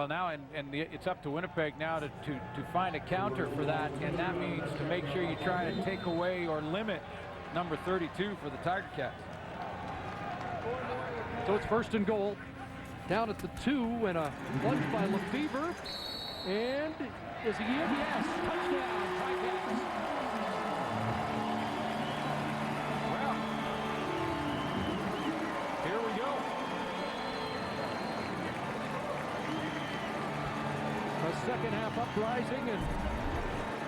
Well, now, it's up to Winnipeg now to find a counter for that, and that means to make sure you try to take away or limit number 32 for the Tiger Cats. So it's first and goal. Down at the 2, and a lunge by Lefevre. And is he in? Yes. Touchdown, Ticats. Well, here we go. A second half uprising, and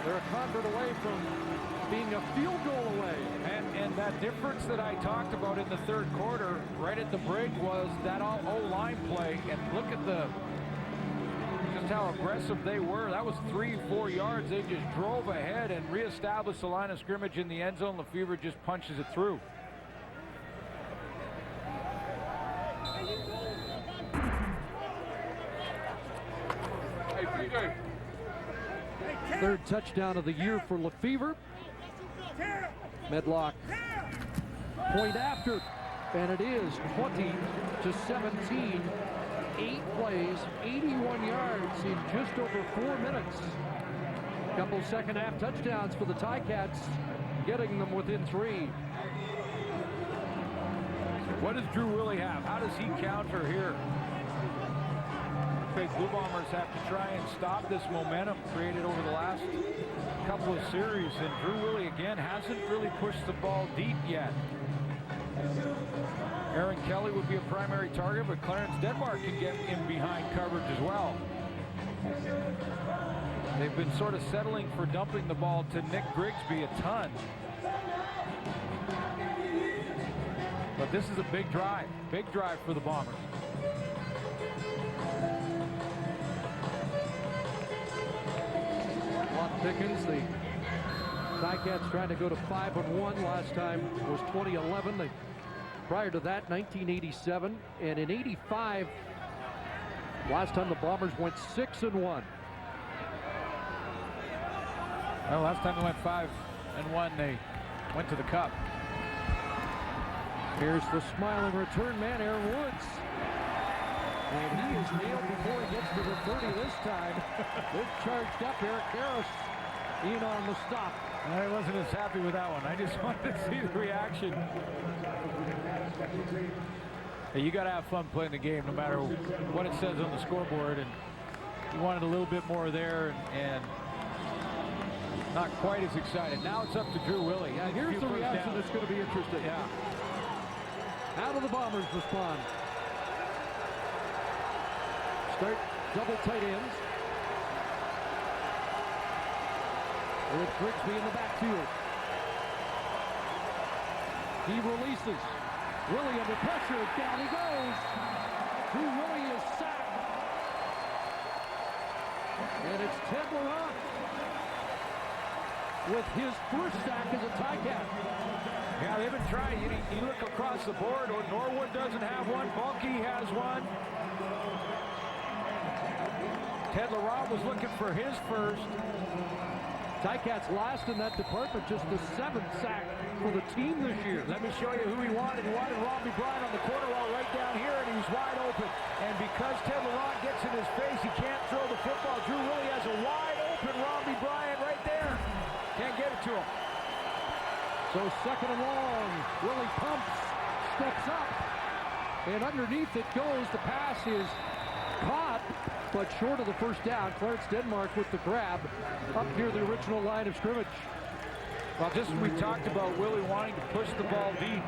they're a convert away from being a field goal away. And that difference that I talked about in the third quarter, right at the break, was that O-line play. And look at just how aggressive they were. That was 3-4 yards. They just drove ahead and reestablished the line of scrimmage in the end zone. Lefevre just punches it through. Third touchdown of the year for Lefevre. Medlock point after, and it is 20-17. 8 plays, 81 yards in just over 4 minutes. Couple second half touchdowns for the Ticats, getting them within 3. What does Drew Willie have? How does he counter here? Big Blue Bombers have to try and stop this momentum created over the last couple of series, and Drew Willie again hasn't really pushed the ball deep yet. Aaron Kelly would be a primary target, but Clarence Denmark can get in behind coverage as well. They've been sort of settling for dumping the ball to Nick Grigsby a ton. But this is a big drive for the Bombers. Pickens, the Ticats trying to go to 5-1. Last time was 2011. Prior to that, 1987, and in 85, last time the Bombers went 6-1. Well, last time they went 5-1, they went to the Cup. Here's the smiling return man, Aaron Woods. And he is nailed before he gets to the 30 this time. They've charged up. Eric Harris in on the stop. I wasn't as happy with that one. I just wanted to see the reaction. Hey, you got to have fun playing the game no matter what it says on the scoreboard. And you wanted a little bit more there and not quite as excited. Now it's up to Drew Willie. Yeah, here's the reaction that's going to be interesting. Yeah. How do the Bombers respond? Start double tight ends. With Grigsby in the backfield. He releases. Willie under pressure. Down he goes. Drew Willie is sacked. And it's Ted Laurent with his first sack as a Ticat. Yeah, they've been trying. You look across the board. Norwood doesn't have one. Bulkey has one. Ted Laurent was looking for his first. Ticats last in that department, just the 7th sack for the team this year. Let me show you who he wanted. He wanted Robbie Bryant on the corner route right down here, and he's wide open. And because Ted Laurent gets in his face, he can't throw the football. Drew Willie has a wide open Robbie Bryant right there. Can't get it to him. So second and long. Willie pumps, steps up, and underneath it goes. The pass is caught, but short of the first down. Clarence Denmark with the grab up near the original line of scrimmage. Well, just as we talked about Willie wanting to push the ball deep.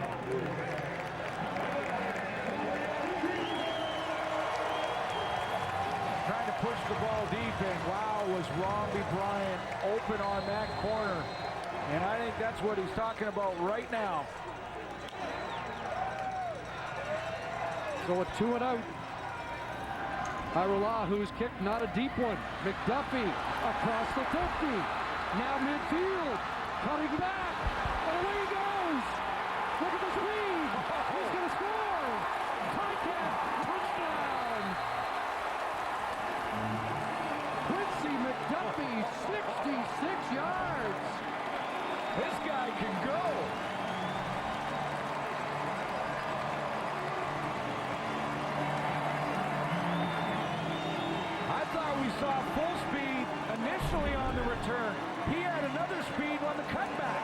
Trying to push the ball deep, and wow, was Robbie Bryant open on that corner. And I think that's what he's talking about right now. So a 2 and out. Irola, who's kicked, not a deep one. McDuffie across the 50. Now midfield. Cutting back. And away he goes. Look at the speed. He's going to score. Ticat touchdown. Quincy McDuffie, 66 yards. This guy can go. saw full speed initially on the return. He had another speed on the cutback.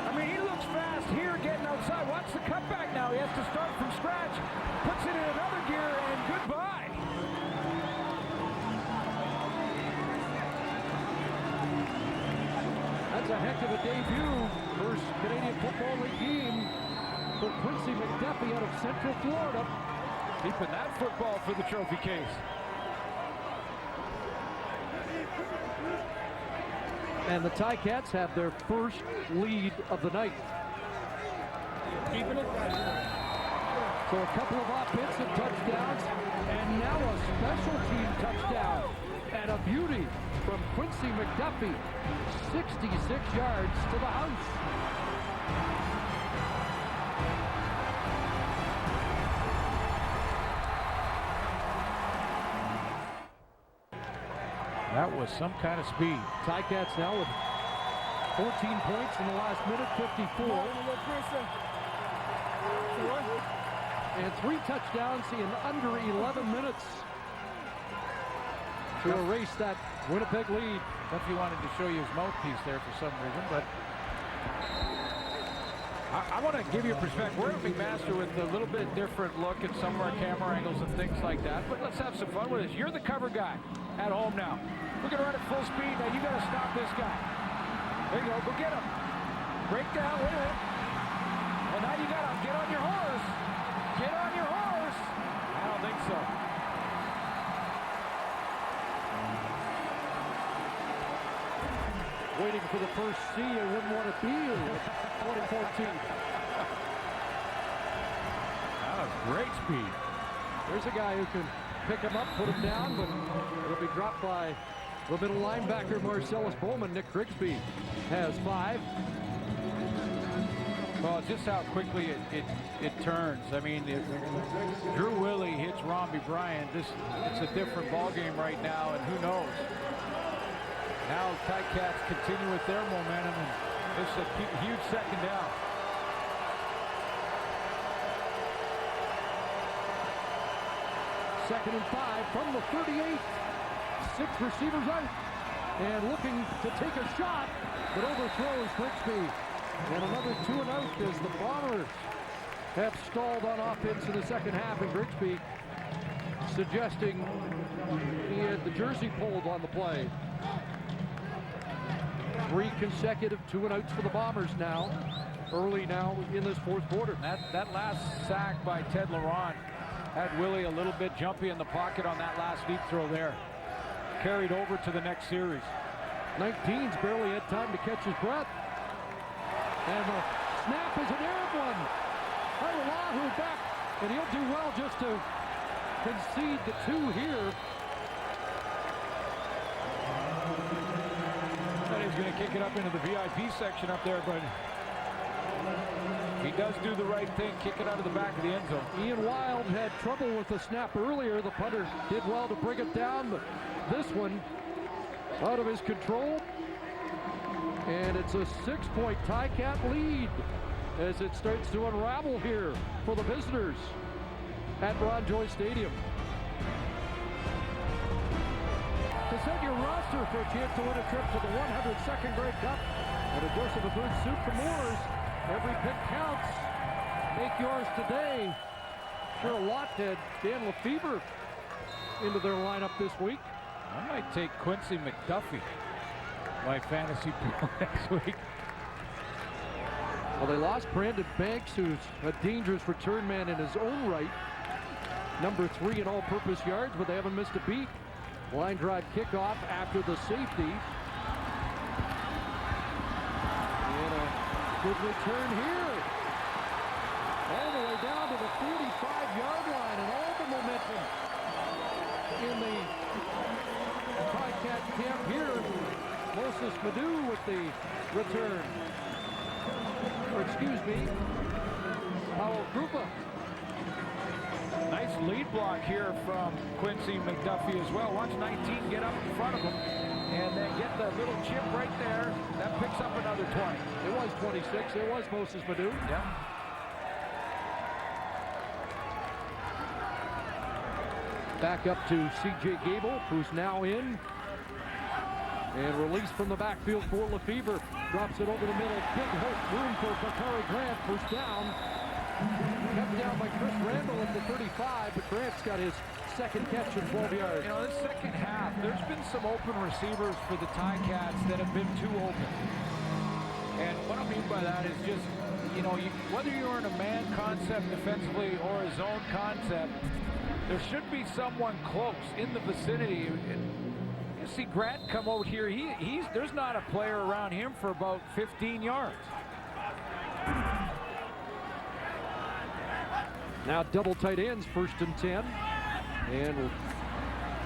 I mean, he looks fast here getting outside. Watch the cutback now. He has to start from scratch. Puts it in another gear, and goodbye. That's a heck of a debut. First Canadian Football League team for Quincy McDuffie out of Central Florida. Keeping that football for the trophy case. And the Ticats have their first lead of the night. Keeping it. So a couple of offensive touchdowns, and now a special team touchdown. And a beauty from Quincy McDuffie. 66 yards to the house. That was some kind of speed. Ticats now with 14 points in the last minute, 54. And 3 touchdowns in under 11 minutes to erase that Winnipeg lead. Duffy wanted to show you his mouthpiece there for some reason, but I want to give you a perspective. We're at McMaster with a little bit different look at some of our camera angles and things like that, but let's have some fun with this. You're the cover guy at home now. We're going to run at full speed. Now you got to stop this guy. There you go. Go get him. Break down. Wait a minute. Well, now you got to get on your horse. Get on your horse. I don't think so. Waiting for the first C, I wouldn't want to be in 2014. That was great speed. There's a guy who can pick him up, put him down, but it'll be dropped by the middle linebacker Marcellus Bowman. Nick Grigsby has 5. Well, just how quickly it turns. I mean, if Drew Willie hits Romby Bryant, it's a different ball game right now, and who knows? Now Ticats continue with their momentum, and it's a huge second down. Second and 5 from the 38. 6 receivers out. And looking to take a shot, but overthrows Grigsby. And another 2 and out as the Bombers have stalled on offense in the second half, and Grigsby suggesting he had the jersey pulled on the play. 3 consecutive 2 and outs for the Bombers now, early now in this fourth quarter. That last sack by Ted Laurent had Willie a little bit jumpy in the pocket on that last deep throw there. Carried over to the next series. 19's barely had time to catch his breath. And the snap is an air one. Hailahu back, and he'll do well just to concede the 2 here. And he's going to kick it up into the VIP section up there, but he does do the right thing, kick it out of the back of the end zone. Ian Wild had trouble with the snap earlier. The punter did well to bring it down, but this one out of his control. And it's a 6-point Ticat lead as it starts to unravel here for the visitors at Ron Joy Stadium. To set your roster for a chance to win a trip to the 102nd Grey Cup and a Joseph Abboud suit for Moors. Every pick counts. Make yours today. Sure, a lot had Dan Lefebvre into their lineup this week. I might take Quincy McDuffie, my fantasy pool next week. Well, they lost Brandon Banks, who's a dangerous return man in his own right. Number 3 in all-purpose yards, but they haven't missed a beat. Line drive kickoff after the safety. And a good return here. All the way down to the 45-yard line, and all the momentum in the Ticat camp here. Moses Madu with the return. Or excuse me, Powell Krupa. Nice lead block here from Quincy McDuffie as well. Watch 19 get up in front of him and then get the little chip right there. That picks up another 20. It was 26. It was Moses Madu. Yeah. Back up to C.J. Gable, who's now in. And released from the backfield for Lefebvre. Drops it over the middle. Big room for Bakari Grant. First down. Kept down by Chris Randall at the 35, but Grant's got his second catch in 12 yards. You know, this second half, there's been some open receivers for the Ticats that have been too open. And what I mean by that is just, you know, whether you're in a man concept defensively or a zone concept, there should be someone close in the vicinity. You see Grant come out here, there's not a player around him for about 15 yards. Now double tight ends, 1st and 10. And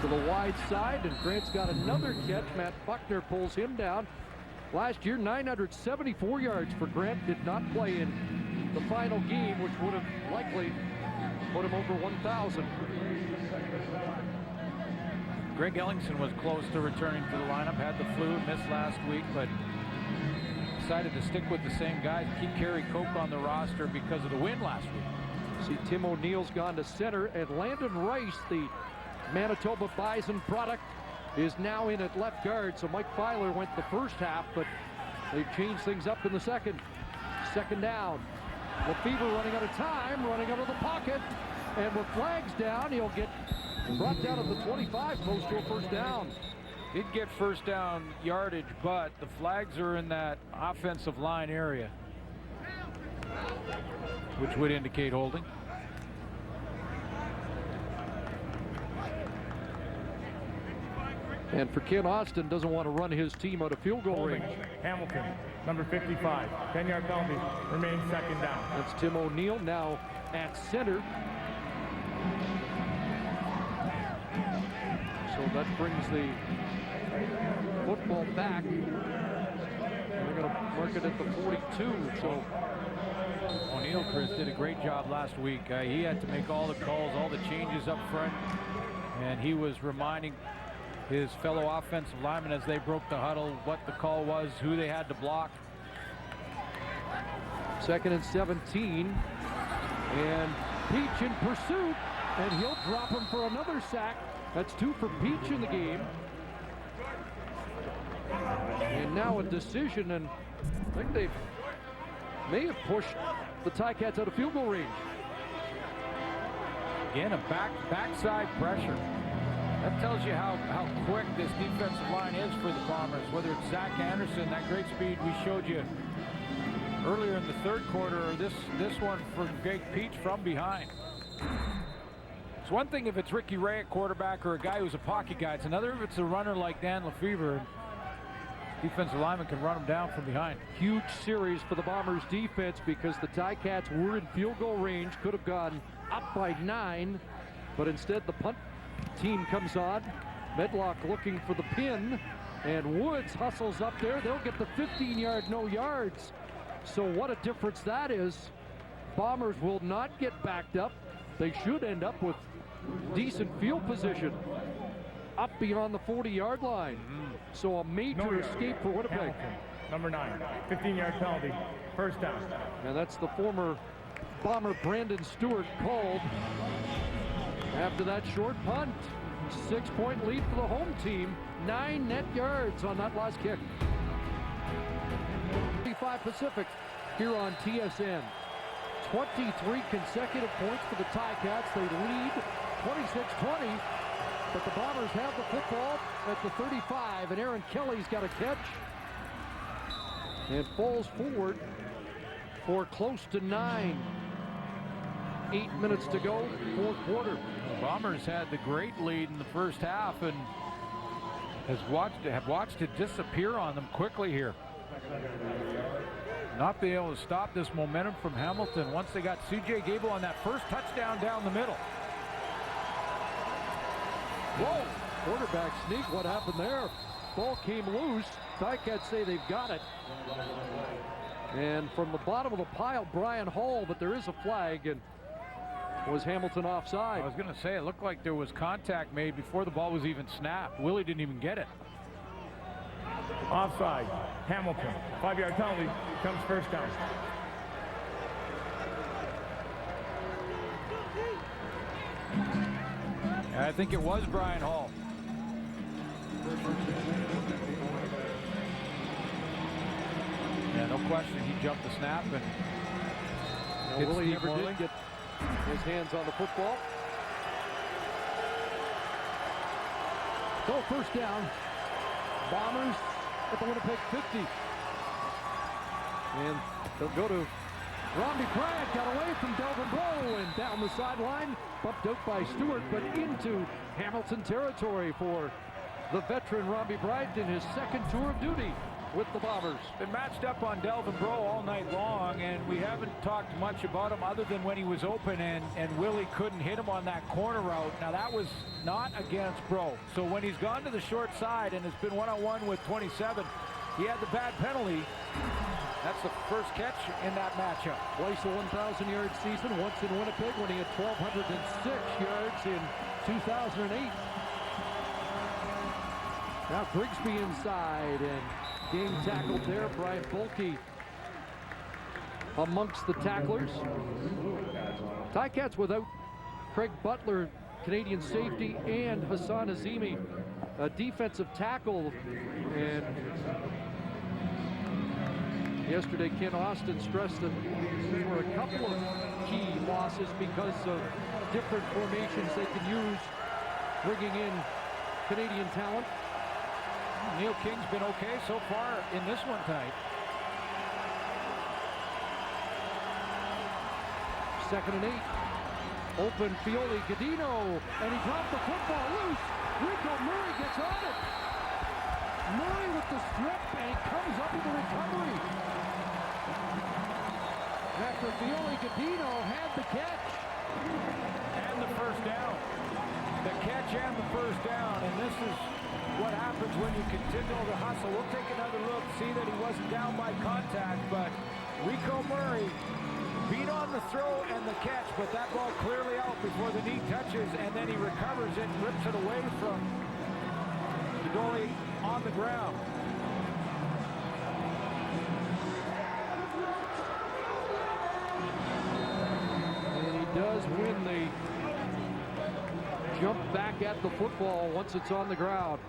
to the wide side, and Grant's got another catch. Matt Buckner pulls him down. Last year, 974 yards for Grant. Did not play in the final game, which would have likely put him over 1,000. Greg Ellingson was close to returning to the lineup. Had the flu, missed last week, but decided to stick with the same guys. Keep Kerry Coke on the roster because of the win last week. See, Tim O'Neill's gone to center, and Landon Rice, the Manitoba Bison product, is now in at left guard. So Mike Filer went the first half, but they've changed things up in the second. Second down. Lefebvre running out of time, running out of the pocket, and with flags down, he'll get brought down at the 25, close to a first down. Did get first down yardage, but the flags are in that offensive line area, which would indicate holding. And for Ken Austin, doesn't want to run his team out of field goal range. Hamilton, number 55, 10-yard penalty, remains second down. That's Tim O'Neill now at center. So that brings the football back. They're going to mark it at the 42. So O'Neill, Chris, did a great job last week. He had to make all the calls, all the changes up front, and he was reminding his fellow offensive linemen as they broke the huddle what the call was, who they had to block. 2nd and 17, and Peach in pursuit, and he'll drop him for another sack. That's 2 for Peach in the game. And now a decision, and I think they may have pushed the Ticats out of field goal range. Again, a backside pressure. That tells you how quick this defensive line is for the Bombers. Whether it's Zach Anderson, that great speed we showed you earlier in the third quarter, or this one for Greg Peach from behind. It's one thing if it's Ricky Ray at quarterback or a guy who's a pocket guy. It's another if it's a runner like Dan Lefebvre. Defensive lineman can run him down from behind. Huge series for the Bombers defense because the Ticats were in field goal range, could have gone up by 9, but instead the punt team comes on. Medlock looking for the pin, and Woods hustles up there. They'll get the 15-yard no yards. So what a difference that is. Bombers will not get backed up. They should end up with decent field position up beyond the 40-yard line. So a major escape for Winnipeg. Hamilton, number 9, 15-yard penalty, first down. And that's the former Bomber Brandon Stewart called after that short punt. 6-point lead for the home team. 9 net yards on that last kick. 35 Pacific here on TSN. 23 consecutive points for the Ticats. They lead 26-20, but the Bombers have the football at the 35, and Aaron Kelly's got a catch and falls forward for close to 9. 8 minutes to go, fourth quarter. The Bombers had the great lead in the first half and have watched it disappear on them quickly here. Not being able to stop this momentum from Hamilton once they got C.J. Gable on that first touchdown down the middle. Whoa! Quarterback sneak. What happened there? Ball came loose. Ticats say they've got it. And from the bottom of the pile, Brian Hall, but there is a flag, and was Hamilton offside? I was going to say, it looked like there was contact made before the ball was even snapped. Willie didn't even get it. Offside, Hamilton, 5-yard penalty, comes first down. I think it was Brian Hall. Yeah, no question. He jumped the snap and Willie never did get his hands on the football. So first down, Bombers at the Winnipeg 50. And they'll go to Robbie Bryant, got away from Delvin Blow and down the sideline, bumped out by Stewart, but into Hamilton territory for the veteran Robbie Bryant in his second tour of duty with the Bombers. Been matched up on Delvin Bro all night long, and we haven't talked much about him other than when he was open and Willie couldn't hit him on that corner route. Now that was not against Bro. So when he's gone to the short side and has been one-on-one with 27, he had the bad penalty. That's the first catch in that matchup. Twice a 1,000-yard season, once in Winnipeg when he had 1,206 yards in 2008. Now Grigsby inside and being tackled there. Brian Bulkey amongst the tacklers. Ticats without Craig Butler, Canadian safety, and Hassan Azimi, a defensive tackle. And yesterday, Ken Austin stressed that there were a couple of key losses because of different formations they can use, bringing in Canadian talent. Neil King's been okay so far in this one tonight. Second and 8. Open Fioli Gadino, and he dropped the football loose. Rico Murray gets on it. Murray with the strip, and he comes up with the recovery. After Fioli Gadino had the catch. And the first down. The catch and the first down, and this is what happens when you continue to hustle. We'll take another look, see that he wasn't down by contact, but Rico Murray beat on the throw and the catch, but that ball clearly out before the knee touches, and then he recovers it and rips it away from Dodoli on the ground. And he does win the jump back at the football once it's on the ground.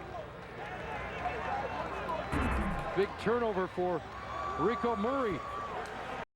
Big turnover for Rico Murray.